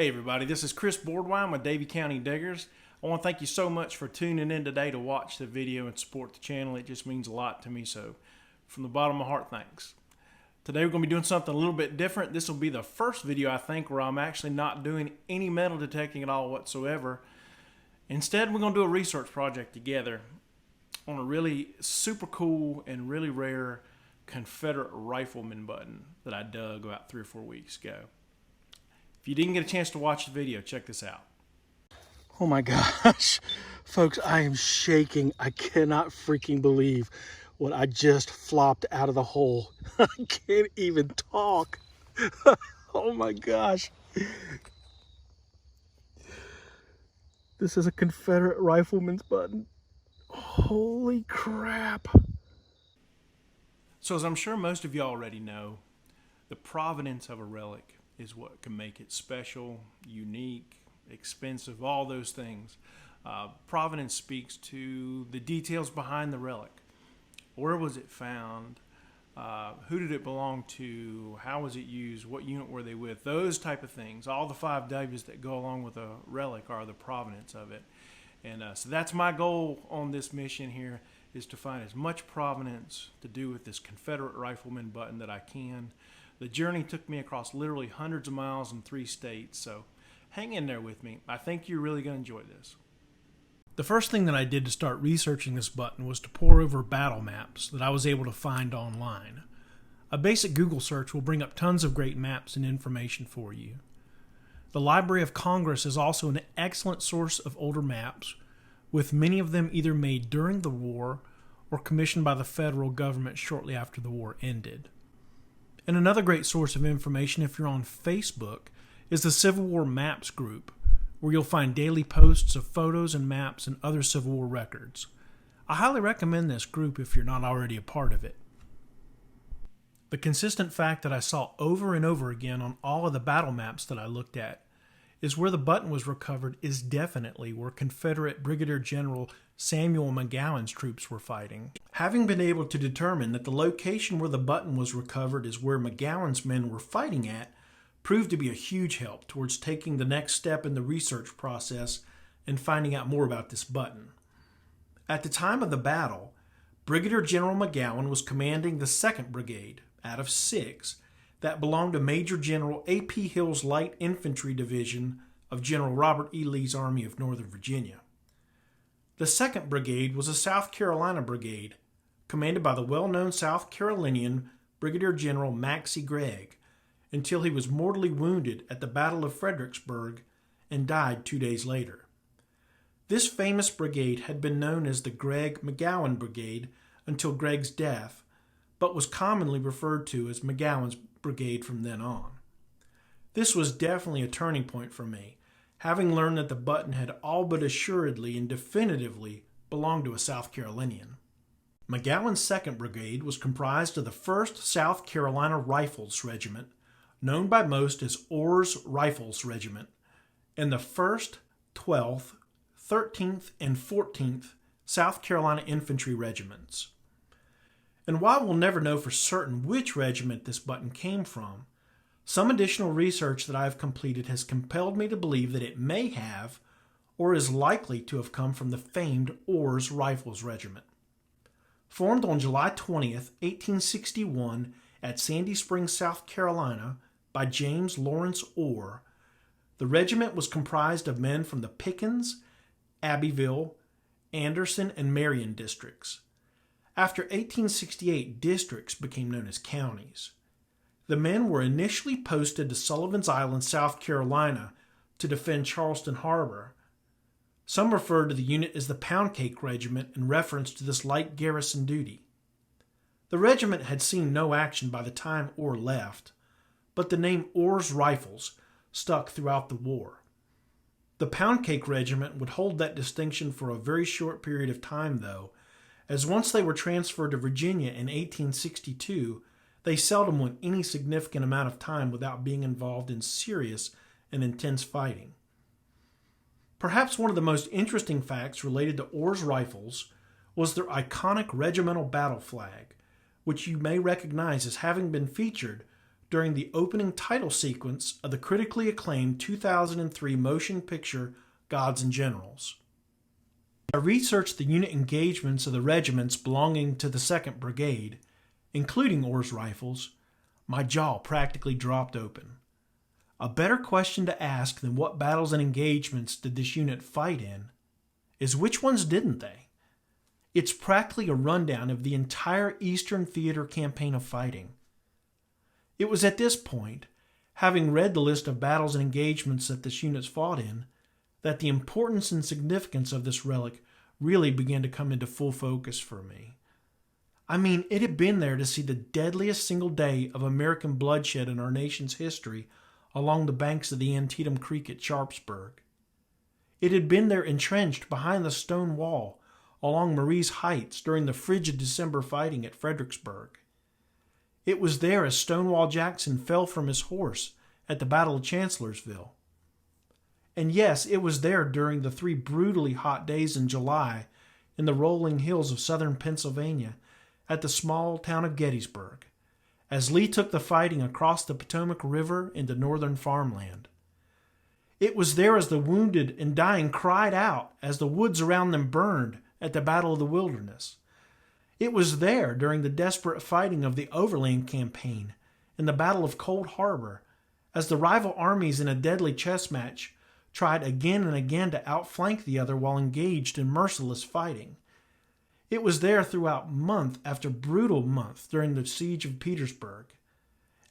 Hey everybody, this is Chris Boardwine with Davie County Diggers. I want to thank you so much for tuning in today to watch the video and support the channel. It just means a lot to me, so from the bottom of my heart, thanks. Today we're going to be doing something a little bit different. This will be the first video, I think, where I'm actually not doing any metal detecting at all whatsoever. Instead, we're going to do a research project together on a really super cool and really rare Confederate Rifleman button that I dug about 3 or 4 weeks ago. If you didn't get a chance to watch the video, check this out. Oh my gosh, folks, I am shaking. I cannot freaking believe what I just flopped out of the hole. I can't even talk. Oh my gosh. This is a Confederate Rifleman's button. Holy crap. So as I'm sure most of you already know, the provenance of a relic is what can make it special, unique, expensive, all those things. Provenance speaks to the details behind the relic. Where was it found? Who did it belong to? How was it used? What unit were they with? Those type of things. All the 5 W's that go along with a relic are the provenance of it. And so that's my goal on this mission here, is to find as much provenance to do with this Confederate Rifleman button that I can. The journey took me across literally hundreds of miles in 3 states, so hang in there with me. I think you're really going to enjoy this. The first thing that I did to start researching this button was to pore over battle maps that I was able to find online. A basic Google search will bring up tons of great maps and information for you. The Library of Congress is also an excellent source of older maps, with many of them either made during the war or commissioned by the federal government shortly after the war ended. And another great source of information if you're on Facebook is the Civil War Maps group, where you'll find daily posts of photos and maps and other Civil War records. I highly recommend this group if you're not already a part of it. The consistent fact that I saw over and over again on all of the battle maps that I looked at is where the button was recovered is definitely where Confederate Brigadier General Samuel McGowan's troops were fighting. Having been able to determine that the location where the button was recovered is where McGowan's men were fighting at proved to be a huge help towards taking the next step in the research process and finding out more about this button. At the time of the battle, Brigadier General McGowan was commanding the 2nd Brigade out of 6 that belonged to Major General A.P. Hill's Light Infantry Division of General Robert E. Lee's Army of Northern Virginia. The 2nd Brigade was a South Carolina brigade, commanded by the well-known South Carolinian Brigadier General Maxcy Gregg, until he was mortally wounded at the Battle of Fredericksburg and died 2 days later. This famous brigade had been known as the Gregg-McGowan Brigade until Gregg's death, but was commonly referred to as McGowan's Brigade from then on. This was definitely a turning point for me, having learned that the button had all but assuredly and definitively belonged to a South Carolinian. McGowan's 2nd Brigade was comprised of the 1st South Carolina Rifles Regiment, known by most as Orr's Rifles Regiment, and the 1st, 12th, 13th, and 14th South Carolina Infantry Regiments. And while we'll never know for certain which regiment this button came from, some additional research that I have completed has compelled me to believe that it may have, or is likely to have come from the famed Orr's Rifles Regiment. Formed on July 20th, 1861 at Sandy Springs, South Carolina by James Lawrence Orr, the regiment was comprised of men from the Pickens, Abbeville, Anderson, and Marion districts. After 1868, districts became known as counties. The men were initially posted to Sullivan's Island, South Carolina, to defend Charleston Harbor. Some referred to the unit as the Pound Cake Regiment in reference to this light garrison duty. The regiment had seen no action by the time Orr left, but the name Orr's Rifles stuck throughout the war. The Pound Cake Regiment would hold that distinction for a very short period of time, though, as once they were transferred to Virginia in 1862, they seldom went any significant amount of time without being involved in serious and intense fighting. Perhaps one of the most interesting facts related to Orr's Rifles was their iconic regimental battle flag, which you may recognize as having been featured during the opening title sequence of the critically acclaimed 2003 motion picture Gods and Generals. I researched the unit engagements of the regiments belonging to the 2nd Brigade, including Orr's Rifles. My jaw practically dropped open. A better question to ask than what battles and engagements did this unit fight in is which ones didn't they? It's practically a rundown of the entire Eastern Theater campaign of fighting. It was at this point, having read the list of battles and engagements that this unit fought in, that the importance and significance of this relic really began to come into full focus for me. I mean, it had been there to see the deadliest single day of American bloodshed in our nation's history along the banks of the Antietam Creek at Sharpsburg. It had been there entrenched behind the stone wall along Marie's Heights during the frigid December fighting at Fredericksburg. It was there as Stonewall Jackson fell from his horse at the Battle of Chancellorsville. And yes, it was there during the 3 brutally hot days in July in the rolling hills of southern Pennsylvania at the small town of Gettysburg, as Lee took the fighting across the Potomac River into northern farmland. It was there as the wounded and dying cried out as the woods around them burned at the Battle of the Wilderness. It was there during the desperate fighting of the Overland Campaign in the Battle of Cold Harbor, as the rival armies in a deadly chess match tried again and again to outflank the other while engaged in merciless fighting. It was there throughout month after brutal month during the siege of Petersburg.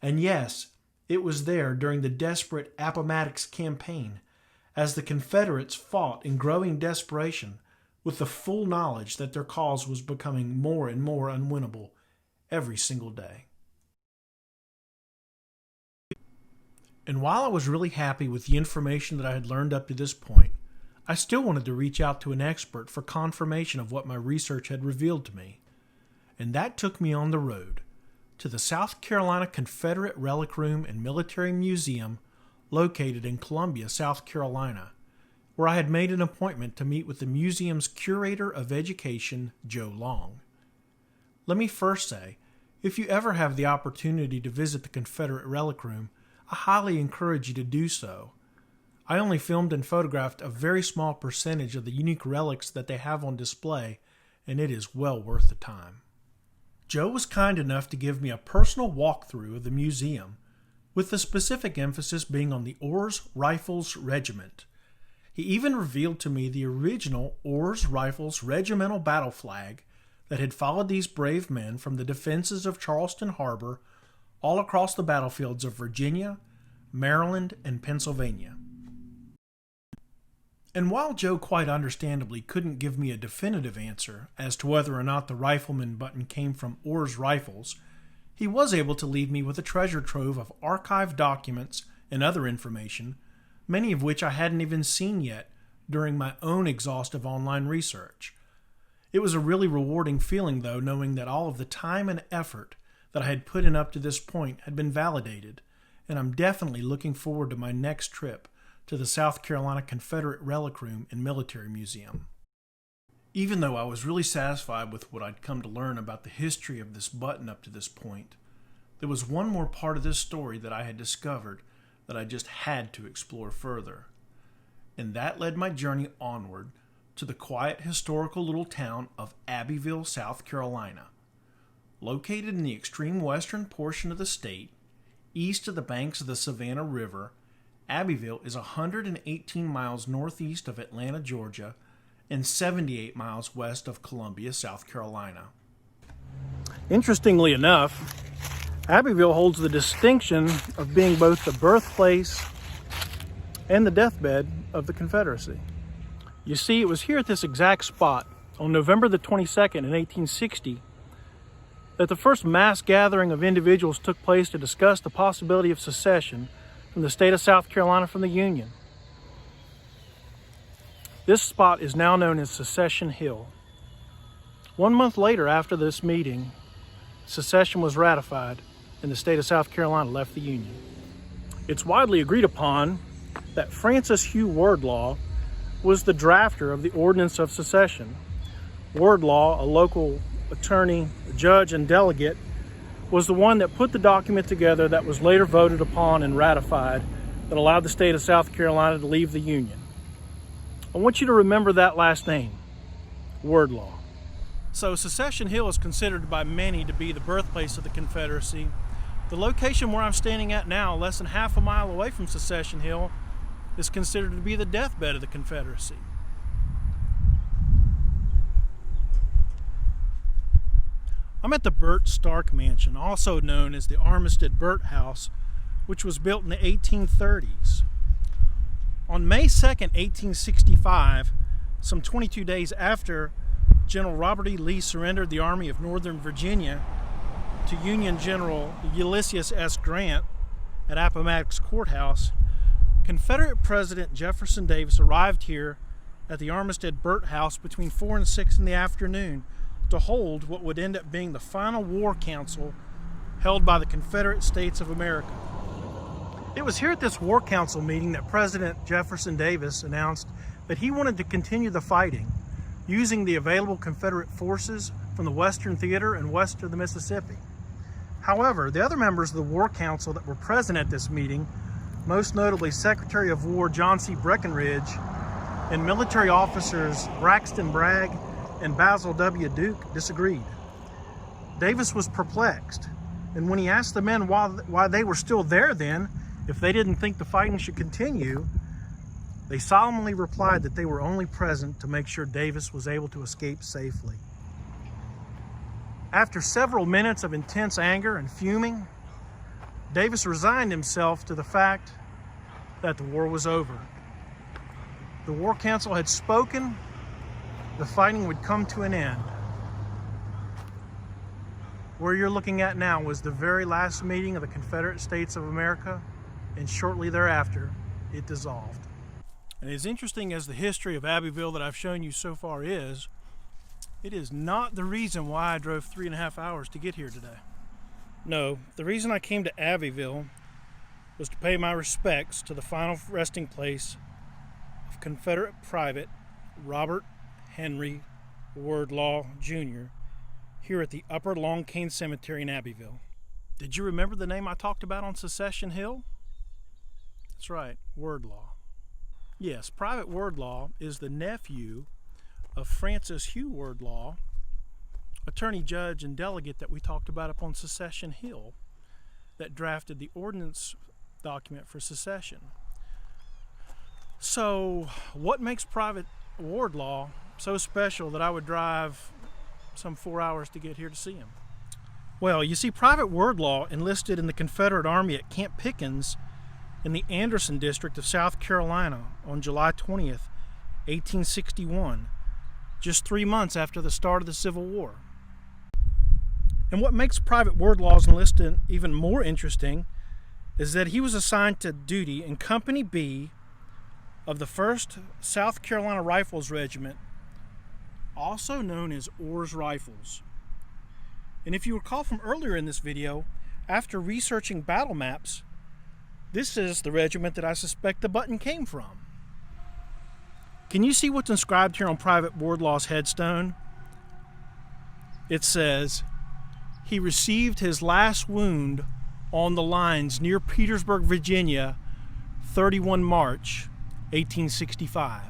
And yes, it was there during the desperate Appomattox campaign, as the Confederates fought in growing desperation with the full knowledge that their cause was becoming more and more unwinnable every single day. And while I was really happy with the information that I had learned up to this point, I still wanted to reach out to an expert for confirmation of what my research had revealed to me. And that took me on the road to the South Carolina Confederate Relic Room and Military Museum located in Columbia, South Carolina, where I had made an appointment to meet with the museum's curator of education, Joe Long. Let me first say, if you ever have the opportunity to visit the Confederate Relic Room, I highly encourage you to do so. I only filmed and photographed a very small percentage of the unique relics that they have on display, and it is well worth the time. Joe was kind enough to give me a personal walkthrough of the museum, with the specific emphasis being on the Orr's Rifles Regiment. He even revealed to me the original Orr's Rifles regimental battle flag that had followed these brave men from the defenses of Charleston Harbor all across the battlefields of Virginia, Maryland, and Pennsylvania. And while Joe quite understandably couldn't give me a definitive answer as to whether or not the Rifleman button came from Orr's Rifles, he was able to leave me with a treasure trove of archived documents and other information, many of which I hadn't even seen yet during my own exhaustive online research. It was a really rewarding feeling, though, knowing that all of the time and effort that I had put in up to this point had been validated, and I'm definitely looking forward to my next trip to the South Carolina Confederate Relic Room and Military Museum. Even though I was really satisfied with what I'd come to learn about the history of this button up to this point, there was one more part of this story that I had discovered that I just had to explore further. And that led my journey onward to the quiet historical little town of Abbeville, South Carolina. Located in the extreme western portion of the state, east of the banks of the Savannah River, Abbeville is 118 miles northeast of Atlanta, Georgia, and 78 miles west of Columbia, South Carolina. Interestingly enough, Abbeville holds the distinction of being both the birthplace and the deathbed of the Confederacy. You see, it was here at this exact spot on November the 22nd in 1860 that the first mass gathering of individuals took place to discuss the possibility of secession from the state of South Carolina from the Union. This spot is now known as Secession Hill. 1 month later, after this meeting, secession was ratified and the state of South Carolina left the Union. It's widely agreed upon that Francis Hugh Wardlaw was the drafter of the Ordinance of Secession. Wardlaw, a local attorney, judge, and delegate, was the one that put the document together that was later voted upon and ratified that allowed the state of South Carolina to leave the Union. I want you to remember that last name, Wordlaw. So Secession Hill is considered by many to be the birthplace of the Confederacy. The location where I'm standing at now, less than half a mile away from Secession Hill, is considered to be the deathbed of the Confederacy. I'm at the Burt Stark Mansion, also known as the Armistead Burt House, which was built in the 1830s. On May 2nd, 1865, some 22 days after General Robert E. Lee surrendered the Army of Northern Virginia to Union General Ulysses S. Grant at Appomattox Courthouse, Confederate President Jefferson Davis arrived here at the Armistead Burt House between 4 and 6 in the afternoon to hold what would end up being the final war council held by the Confederate States of America. It was here at this war council meeting that President Jefferson Davis announced that he wanted to continue the fighting using the available Confederate forces from the Western Theater and west of the Mississippi. However, the other members of the war council that were present at this meeting, most notably Secretary of War John C. Breckinridge and military officers Braxton Bragg and Basil W. Duke, disagreed. Davis was perplexed, and when he asked the men why they were still there then, if they didn't think the fighting should continue, they solemnly replied that they were only present to make sure Davis was able to escape safely. After several minutes of intense anger and fuming, Davis resigned himself to the fact that the war was over. The War Council had spoken, the fighting would come to an end. Where you're looking at now was the very last meeting of the Confederate States of America, and shortly thereafter, it dissolved. And as interesting as the history of Abbeville that I've shown you so far is, it is not the reason why I drove 3.5 hours to get here today. No, the reason I came to Abbeville was to pay my respects to the final resting place of Confederate Private Robert Henry Wordlaw, Jr. here at the Upper Long Cane Cemetery in Abbeville. Did you remember the name I talked about on Secession Hill? That's right, Wordlaw. Yes, Private Wordlaw is the nephew of Francis Hugh Wordlaw, attorney, judge, and delegate that we talked about up on Secession Hill that drafted the ordinance document for secession. So, what makes Private Wordlaw so special that I would drive some 4 hours to get here to see him? Well, you see, Private Wordlaw enlisted in the Confederate Army at Camp Pickens in the Anderson District of South Carolina on July 20th, 1861, just 3 months after the start of the Civil War. And what makes Private Wordlaw's enlistment even more interesting is that he was assigned to duty in Company B of the 1st South Carolina Rifles Regiment, also known as Orr's Rifles. And if you recall from earlier in this video, after researching battle maps, this is the regiment that I suspect the button came from. Can you see what's inscribed here on Private Wordlaw's headstone? It says, he received his last wound on the lines near Petersburg, Virginia, 31 March, 1865.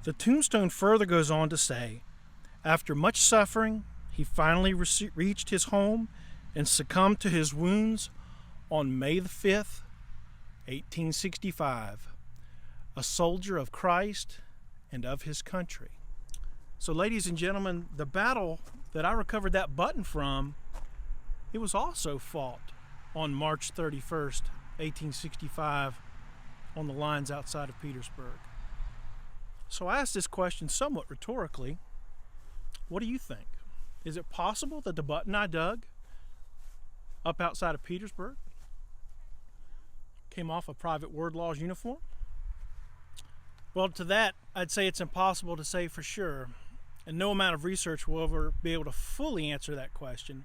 The tombstone further goes on to say, after much suffering, he finally reached his home and succumbed to his wounds on May the 5th, 1865, a soldier of Christ and of his country. So ladies and gentlemen, the battle that I recovered that button from, it was also fought on March 31st, 1865 on the lines outside of Petersburg. So I asked this question somewhat rhetorically. What do you think? Is it possible that the button I dug up outside of Petersburg came off of Private Wordlaw's uniform? Well, to that, I'd say it's impossible to say for sure, and no amount of research will ever be able to fully answer that question.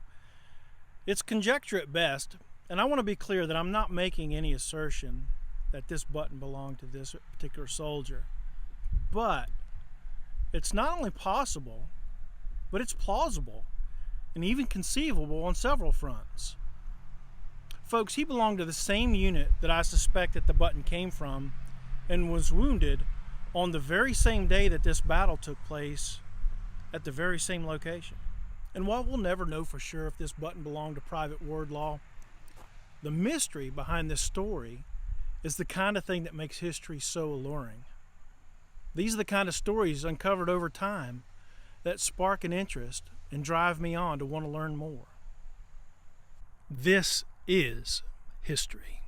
It's conjecture at best, and I want to be clear that I'm not making any assertion that this button belonged to this particular soldier. But it's not only possible, but it's plausible and even conceivable on several fronts. Folks, he belonged to the same unit that I suspect that the button came from and was wounded on the very same day that this battle took place at the very same location. And while we'll never know for sure if this button belonged to Private Wardlaw, the mystery behind this story is the kind of thing that makes history so alluring. These are the kind of stories uncovered over time that spark an interest and drive me on to want to learn more. This is history.